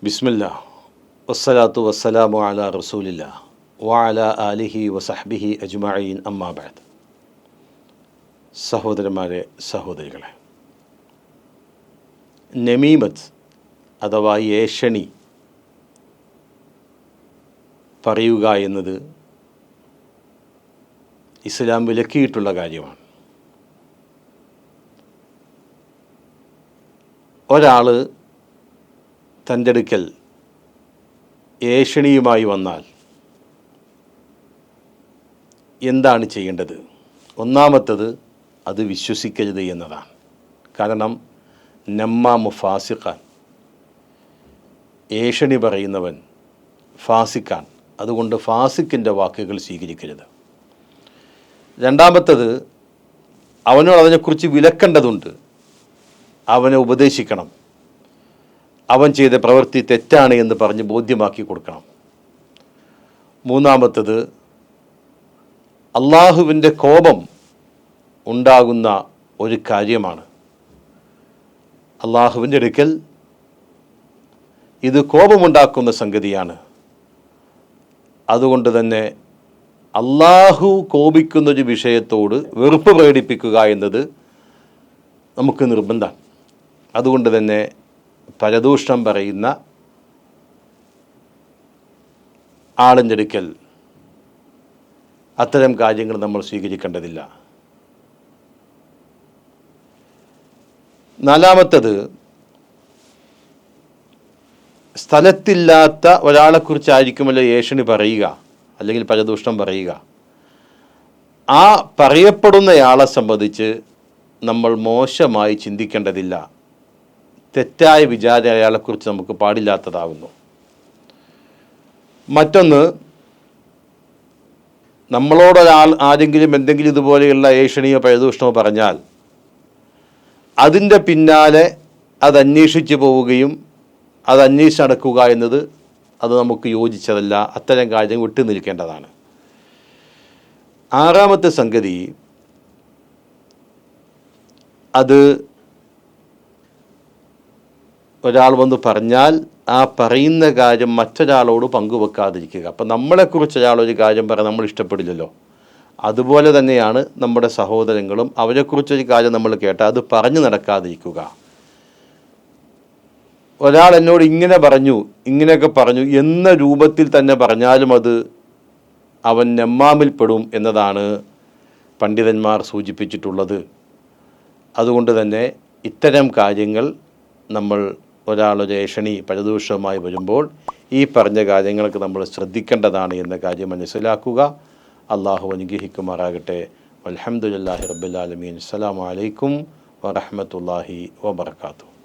ബിസ്മില്ലാ വസ്സലാത്തു വസ്സലാമു അലാ റസൂലില്ലാ വഅലാ ആലിഹി വസഹ്ബിഹി അജ്മഈൻ അമ്മാ ബഅദ്. സഹോദരന്മാരെ, സഹോദരികളെ, നമീമത്ത് അഥവാ ഏഷണി പറയുക എന്നത് ഇസ്ലാം വിലക്കിയിട്ടുള്ള കാര്യമാണ്. ഒരാൾ തൻ്റെ അടുക്കൽ ഏഷണിയുമായി വന്നാൽ എന്താണ് ചെയ്യേണ്ടത്? ഒന്നാമത്തത്, അത് വിശ്വസിക്കരുത് എന്നതാണ്. കാരണം നമ്മാമു ഫാസിഖാൻ, ഏഷണി പറയുന്നവൻ ഫാസിഖാൻ. അതുകൊണ്ട് ഫാസിഖിൻ്റെ വാക്കുകൾ സ്വീകരിക്കരുത്. രണ്ടാമത്തത്, അവനോട് അതിനെക്കുറിച്ച് വിലക്കേണ്ടതുണ്ട്, അവനെ ഉപദേശിക്കണം, അവൻ ചെയ്ത പ്രവൃത്തി തെറ്റാണ് എന്ന് പറഞ്ഞ് ബോധ്യമാക്കി കൊടുക്കണം. മൂന്നാമത്തത്, അള്ളാഹുവിൻ്റെ കോപം ഉണ്ടാകുന്ന ഒരു കാര്യമാണ്. അള്ളാഹുവിൻ്റെ അടുക്കൽ ഇത് കോപമുണ്ടാക്കുന്ന സംഗതിയാണ്. അതുകൊണ്ട് തന്നെ അള്ളാഹു കോപിക്കുന്നൊരു വിഷയത്തോട് വെറുപ്പ് പ്രകടിപ്പിക്കുക എന്നത് നമുക്ക് നിർബന്ധമാണ്. അതുകൊണ്ട് തന്നെ പരദൂഷണം പറയുന്ന ആളിൻ്റെ അടുക്കൽ അത്തരം കാര്യങ്ങൾ നമ്മൾ സ്വീകരിക്കേണ്ടതില്ല. നാലാമത്തത്, സ്ഥലത്തില്ലാത്ത ഒരാളെക്കുറിച്ചായിരിക്കുമല്ലോ ഏഷണി പറയുക അല്ലെങ്കിൽ പരദൂഷണം പറയുക. ആ പറയപ്പെടുന്നയാളെ സംബന്ധിച്ച് നമ്മൾ മോശമായി ചിന്തിക്കേണ്ടതില്ല. തെറ്റായ വിചാരം അയാളെക്കുറിച്ച് നമുക്ക് പാടില്ലാത്തതാകുന്നു. മറ്റൊന്ന്, നമ്മളോടൊരാൾ ആരെങ്കിലും എന്തെങ്കിലും ഇതുപോലെയുള്ള ഏഷണിയോ പരദൂഷണമോ പറഞ്ഞാൽ അതിൻ്റെ പിന്നാലെ അത് അന്വേഷിച്ച് പോവുകയും അത് അന്വേഷിച്ച് നടക്കുക എന്നത് അത് നമുക്ക് യോജിച്ചതല്ല. അത്തരം കാര്യം വിട്ടു നിൽക്കേണ്ടതാണ്. ആറാമത്തെ സംഗതി, അത് ഒരാൾ വന്ന് പറഞ്ഞാൽ ആ പറയുന്ന കാര്യം മറ്റൊരാളോട് പങ്കുവെക്കാതിരിക്കുക. അപ്പം നമ്മളെക്കുറിച്ച് ഒരാളൊരു കാര്യം പറയാൻ നമ്മൾ ഇഷ്ടപ്പെടില്ലല്ലോ. അതുപോലെ തന്നെയാണ് നമ്മുടെ സഹോദരങ്ങളും. അവരെക്കുറിച്ചൊരു കാര്യം നമ്മൾ കേട്ടാൽ അത് പറഞ്ഞു നടക്കാതിരിക്കുക. ഒരാൾ എന്നോട് ഇങ്ങനെ പറഞ്ഞു, ഇങ്ങനെയൊക്കെ പറഞ്ഞു എന്ന രൂപത്തിൽ തന്നെ പറഞ്ഞാലും അത് അവൻ നമ്മാമിൽപ്പെടും എന്നതാണ് പണ്ഡിതന്മാർ സൂചിപ്പിച്ചിട്ടുള്ളത്. അതുകൊണ്ട് തന്നെ ഇത്തരം കാര്യങ്ങൾ നമ്മൾ ഒരാളൊരു ഏഷണി പരദൂഷണമായി വരുമ്പോൾ ഈ പറഞ്ഞ കാര്യങ്ങൾക്ക് നമ്മൾ ശ്രദ്ധിക്കേണ്ടതാണ് എന്ന കാര്യം മനസ്സിലാക്കുക. അള്ളാഹു അനുഗ്രഹിക്കുമാറാകട്ടെ. അൽഹംദുലില്ലാഹി റബ്ബിൽ ആലമീൻ. അസ്സലാമു അലൈക്കും വറഹ്മത്തുള്ളാഹി വബറകാതുഹു.